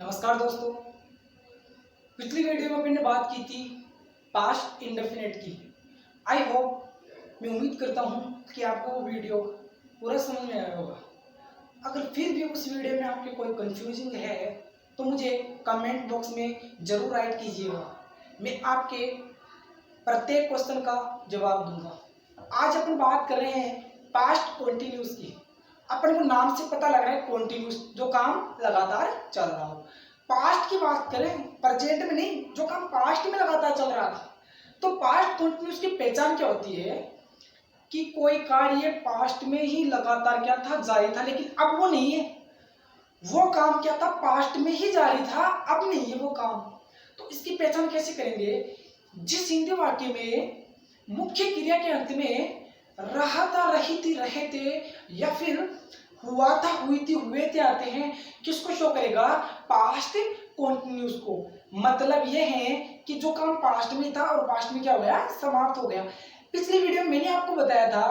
नमस्कार दोस्तों। पिछली वीडियो में मैंने बात की थी पास्ट इंडेफिनिट की। आई होप, मैं उम्मीद करता हूँ कि आपको वो वीडियो पूरा समझ में आया होगा। अगर फिर भी उस वीडियो में आपके कोई कंफ्यूजिंग है तो मुझे कमेंट बॉक्स में ज़रूर राइट कीजिएगा। मैं आपके प्रत्येक क्वेश्चन का जवाब दूंगा। आज अपन बात कर रहे हैं पास्ट कॉन्टिन्यूस की। अपन को नाम से पता लग रहा है कॉन्टिन्यूस, जो काम लगातार चल रहा हो। पास्ट की बात करें, प्रेजेंट में नहीं, जो काम पास्ट में लगातार चल रहा था। तो पास्ट कॉन्टिन्यूस की पहचान क्या होती है कि कोई कार्य पास्ट में ही लगातार क्या था, जारी था, लेकिन अब वो नहीं है। वो काम क्या था, पास्ट में ही जारी था, अब नहीं है वो काम। तो इसकी पहचान कैसे करेंगे? जिस हिंदी वाक्य में मुख्य क्रिया के अंत में रहा था, रही थी, रहे थे, या फिर हुआ था, हुई थी, हुए थे आते हैं, किसको शो करेगा? पास्ट कॉन्टिन्यूस को। मतलब ये है कि जो काम पास्ट में था और पास्ट में क्या हो गया, समाप्त हो गया। पिछली वीडियो में मैंने आपको बताया था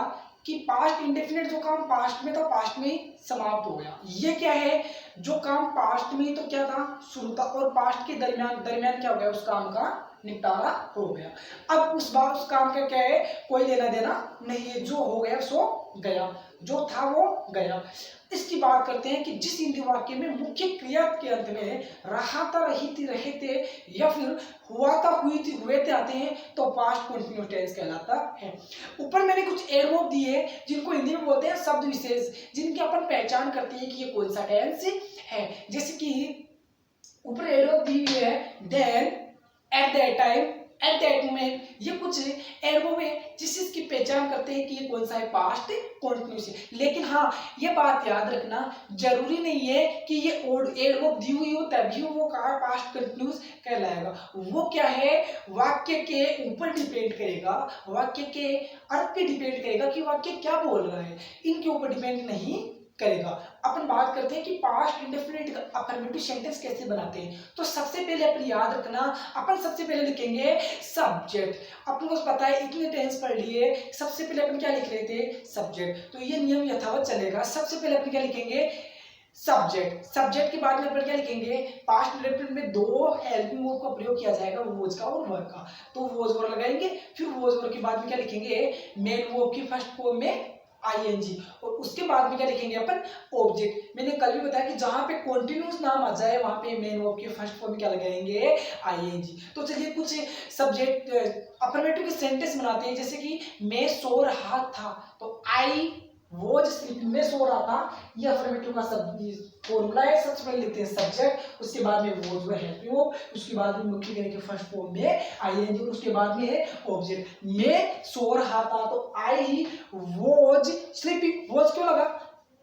कि पास्ट इंडेफिनिट, जो काम पास्ट में था, पास्ट में ही समाप्त हो गया। ये क्या है? जो काम पास्ट में तो क्या था, शुरू था, और पास्ट के दरमियान क्या हो गया, उस काम का निपटारा हो गया। अब उस काम का क्या है, कोई लेना देना नहीं है। जो हो गया सो गया, जो था वो गया। इसकी बात करते हैं कि जिस हिंदी वाक्य में मुख्य क्रिया के अंत में रहा था, रही थी, रहे थे, या फिर हुआ था, हुई थी, हुए थे आते हैं, तो पास्ट कंटिन्यूअस टेंस कहलाता है। ऊपर मैंने कुछ एडवर्ब दिए जिनको हिंदी में बोलते हैं शब्द विशेष, जिनकी अपन पहचान करते हैं कि ये कौन सा टेंस है। जैसे कि ऊपर एडवर्ब दी हुई है, then, at that time, at that moment. ये कुछ एडवर्ब है जिसकी पहचान करते हैं कि ये कौन सा है, पास्ट कंटिन्यूअस है। लेकिन हाँ, ये बात याद रखना, जरूरी नहीं है कि ये एडवर्ब दी हुई हो तभी वो कहा पास्ट कंटिन्यूअस कहलाएगा। वो क्या है, वाक्य के ऊपर डिपेंड करेगा, वाक्य के अर्थ पे डिपेंड करेगा कि वाक्य क्या बोल रहा है, इनके ऊपर डिपेंड नहीं करेगा। अपन बात करते हैं कि पास्ट इंडेफिनिट अफर्मेटिव सेंटेंस कैसे बनाते हैं। तो सबसे पहले अपन याद रखना, अपन सबसे पहले लिखेंगे सब्जेक्ट। अपन को पता है, इतने टेंस पढ़ लिए, सबसे पहले अपन क्या लिख रहे थे, सब्जेक्ट। तो ये नियम यथावत चलेगा। सबसे पहले अपन क्या लिखेंगे, सब्जेक्ट। सब्जेक्ट के बाद में अपन क्या लिखेंगे, पास्ट इंडेफिनिट में दो हेल्पिंग वर्ब का प्रयोग किया जाएगा, वॉज का और वर का। तो वॉज वर लगाएंगे, फिर वॉज वर के बाद में क्या लिखेंगे, मेन वर्ब की फर्स्ट फॉर्म में आईएनजी, और उसके बाद में क्या लिखेंगे अपन, ऑब्जेक्ट। मैंने कल भी बताया कि जहां पे कॉन्टिन्यूअस नाम आ जाए वहां पे मेन वर्ब के फर्स्ट फॉर्म में क्या लगाएंगे, आईएनजी। तो चलिए कुछ सब्जेक्ट अफर्मेटिव के सेंटेंस बनाते हैं। जैसे कि मैं सो रहा था, तो आई वॉज स्लीपिंग, मैं सो रहा था, ये अफर्मेटिव का फॉर्मूला है। सबसे पहले लिखते हैं सब्जेक्ट, उसके बाद में वॉज व हेल्पिंग वर्ब, उसके बाद में मुख्य क्रिया के फर्स्ट फॉर्म में आईएनजी, उसके बाद में है ऑब्जेक्ट। मैं सो रहा था, तो आई वॉज स्लीपिंग। वॉज क्यों लगा,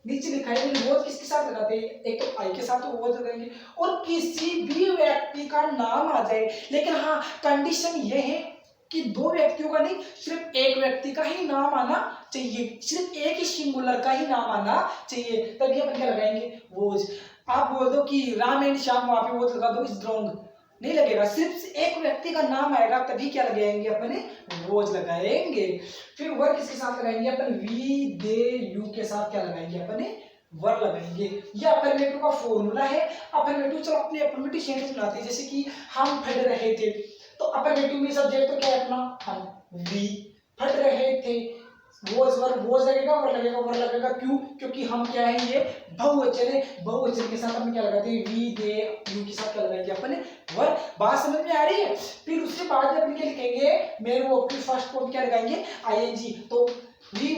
नीचे लिखा है, वॉज किसके साथ लगाते हैं, एक तो आई के साथ तो वॉज लगाएंगे, और किसी भी व्यक्ति का नाम आ जाए। लेकिन हाँ, कंडीशन ये है कि दो व्यक्तियों का नहीं, सिर्फ एक व्यक्ति का ही नाम आना चाहिए, सिर्फ एक ही सिंगुलर का ही नाम आना चाहिए, तभी अपन क्या लगाएंगे, वॉज। आप बोल दो कि राम एंड श्याम, वहां पे वॉज लगा दो, इज रॉन्ग, नहीं लगेगा। सिर्फ एक व्यक्ति का नाम आएगा तभी क्या लगाएंगे, अपने वॉज लगाएंगे। फिर वर किसके साथ लगाएंगे अपन, वी दे यू के साथ क्या लगाएंगे, अपने वर लगाएंगे। ये अफर्मेटिव का फॉर्मूला है। अफर्मेटिव, चलो अपने अफर्मेटिव सेंटेंस बनाते हैं। जैसे कि हम पढ़ रहे थे, तो अफर्मेटिव में सब्जेक्ट तो क्या है अपना, हम, वी। पढ़ रहे थे, वॉज वर, वॉज लगेगा, वर लगेगा, वर लगेगा। क्यों? क्योंकि हम क्या है, ये बहुवचन है। बहुवचन के साथ हम क्या लगाते हैं, वी दे यू के साथ क्या लगाएंगे, अपने वर। बात समझ में आ रही है? फिर उसके बाद में अपन क्या लिखेंगे, मेरे वो फर्स्ट फॉर्म क्या लगाएंगे, आईएनजी। तो वी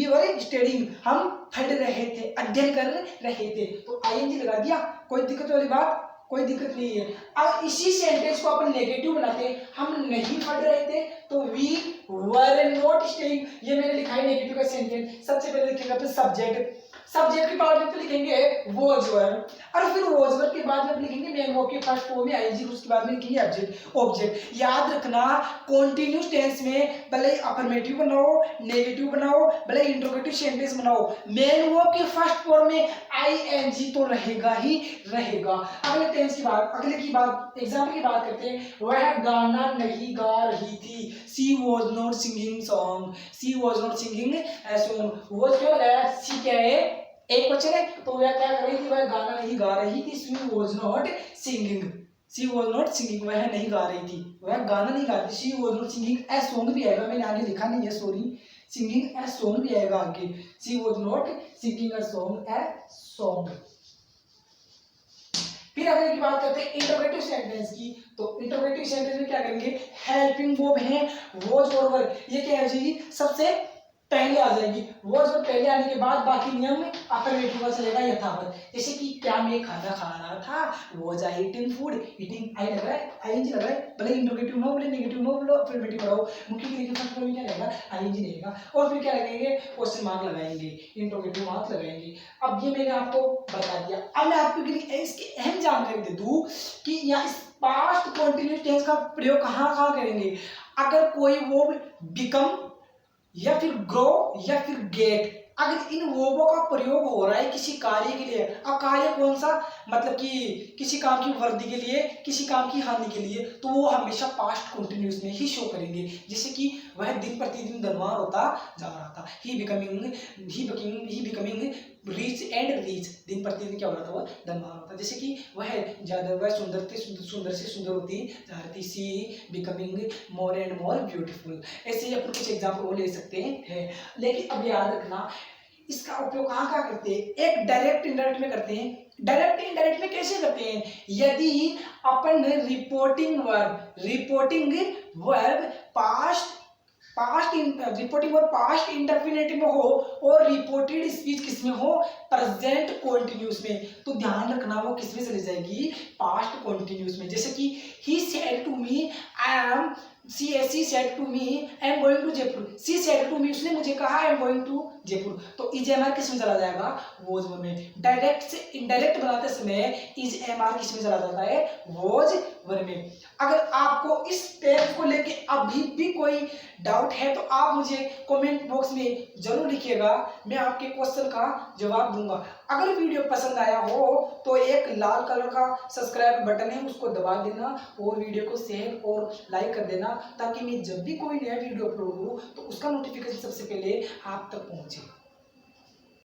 वर स्टडिंग, हम पढ़ रहे थे, अध्ययन कर रहे थे, तो आईएनजी लगा दिया। कोई दिक्कत वाली बात, कोई दिक्कत नहीं है। अब इसी सेंटेंस को अपन नेगेटिव बनाते हैं, हम नहीं पढ़ रहे थे, तो वी वर नॉट स्टेइंग। ये मैंने लिखा है नेगेटिव का सेंटेंस। सबसे पहले लिखेंगे अपन सब्जेक्ट, सब्जेक्ट के बाद में लिखेंगे वॉज वर, और फिर वॉज वर के बाद में लिखेंगे मेन वर्ब के फर्स्ट फॉर्म में आईएनजी, उसके बाद में लिखेंगे ऑब्जेक्ट। याद रखना, कॉन्टिन्यूअस टेंस में भले अफर्मेटिव बनाओ, नेगेटिव बनाओ, भले इंट्रोगेटिव सेंटेंस बनाओ, मेन वर्ब के फर्स्ट फॉर्म में आईएनजी तो रहेगा ही रहेगा। अगले टेंस की बात, एग्जाम्पल की बात करते हैं। वह गाना नहीं गा रही थी, she was not singing song, she was not singing song. Was क्यों लगाया, सी क्या है, एक क्वेश्चन है, तो वह क्या कर रही थी, वह गाना नहीं गा रही थी, she was not singing, she was not singing, वह नहीं गा रही थी, वह गाना नहीं गाती, she was not singing a song भी आएगा, मैंने आगे लिखा नहीं है सॉरी, सिंगिंग ए सॉन्ग भी आएगा आगे, she was not singing a song. फिर अगर की बात करते हैं इंटरोगेटिव सेंटेंस की, तो इंटरोगेटिव सेंटेंस में क्या करेंगे, हेल्पिंग वर्ब है वॉज और वर, ये क्या है जी, सबसे पहले आ जाएगी, वॉज और पहले आने के बाद बाकी नियम अफर्मेटिव का चलेगा यथावत। जैसे कि क्या मैं खाना खा रहा था, was I eating food, eating I लग रहा है, आईएनजी लग रहा है, भले इंटरोगेटिव नो बोले नेगेटिव नो बोलो अफर्मेटिव पढ़ाओ, मुख्य क्रिया के फर्स्ट में क्या रहेगा, आईएनजी रहेगा, और फिर क्या लगेंगे, क्वेश्चन मार्क लगाएंगे, इंटरोगेटिव मार्क लगाएंगे। अब ये मैंने आपको बता दिया, अब मैं आपके लिए इसकी अहम जानकारी दे दूं कि यहाँ इस पास्ट कंटिन्यूअस टेंस का प्रयोग कहाँ कहाँ करेंगे, अगर कोई वो बिकम या फिर ग्रो या फिर गेट, अगर इन वर्बों का प्रयोग हो रहा है किसी कार्य के लिए, अब कार्य कौन सा, मतलब कि किसी काम की वृद्धि के लिए, किसी काम की हानि के लिए, तो वो हमेशा पास्ट कंटिन्यूअस में ही शो करेंगे। जैसे कि वह दिन प्रतिदिन धनवान होता जा रहा था, ही बिकमिंग रिच एंड रिच, दिन प्रतिदिन क्या हो रहा था, वह धनवान होता, जैसे कि वह ज्यादा वह सुंदर से सुंदर होती जा रही थी, she becoming more and more beautiful. ऐसे ही अपन कुछ एग्जाम्पल ले सकते हैं, लेकिन अब याद रखना इसका उपयोग कहाँ कहाँ करते हैं, एक डायरेक्ट इंडायरेक्ट में करते हैं, डायरेक्ट इंडायरेक्ट में कैसे करते हैं, यदि अपन रिपोर्टिंग वर्ब पास्ट इंडेफिनिट में हो और रिपोर्टेड स्पीच किसमें हो, प्रेजेंट कंटिन्यूअस में, तो ध्यान रखना वो किसमें चली जाएगी, पास्ट कंटिन्यूअस में। जैसे कि he said to me she said to me I am going to Jaipur, she said to me, उसने मुझे कहा I am going to Jaipur, तो इज एम आर किस में चला जाएगा, वॉज में। डायरेक्ट से इनडायरेक्ट बनाते समय इज एम आर किस में चला जाता है, वॉज वर में। अगर आपको इस टेप को लेके अभी भी कोई डाउट है तो आप मुझे कमेंट बॉक्स में जरूर लिखिएगा, मैं आपके क्वेश्चन का जवाब दूंगा। अगर वीडियो पसंद आया हो तो एक लाल कलर का सब्सक्राइब बटन है, उसको दबा देना और वीडियो को शेयर और लाइक कर देना, ताकि मैं जब भी कोई नया वीडियो अपलोड करूँ तो उसका नोटिफिकेशन सबसे पहले आप तक पहुँचे।